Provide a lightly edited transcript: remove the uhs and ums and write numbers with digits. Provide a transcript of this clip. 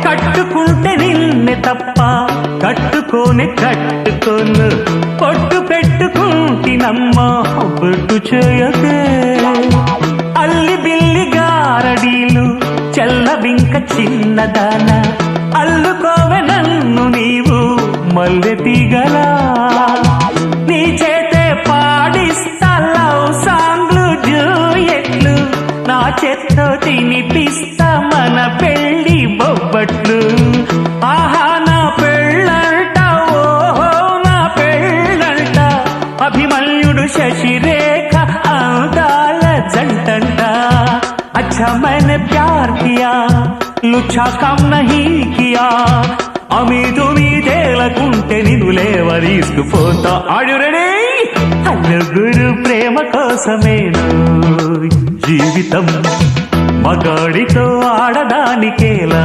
కట్టుకుంటే నిన్నే తప్ప కట్టుకోనే కట్టుకోను పొట్టు పెట్టుకుంటినమ్మా బొట్టు చేయకే అల్లి బిల్లి గారడీలు చల్లవింక చిన్నదాన అల్లుకోవె నన్ను నీవు మల్లె తీగలా నీ చేతే పాడిస్తా లవ్ సాంగ్లు జూయెట్లు నా చేత్తో తినిపిస్తా మన పెళ్లి బొబ్బట్లు ఆహా నా పెళ్ళంట ఓహో నా పెళ్ళంట అభిమన్యుడు శశిరేఖ అందాల జంటంట अच्छा मैंने प्यार किया लुच्छा काम नहीं किया అమీదుమీదేలకుంటే నిన్ను లేవరీసుకుపోతా ఆడు రెడీ నలుగురు ప్రేమ కోసమేను జీవితం మగాడితో ఆడడానికేలా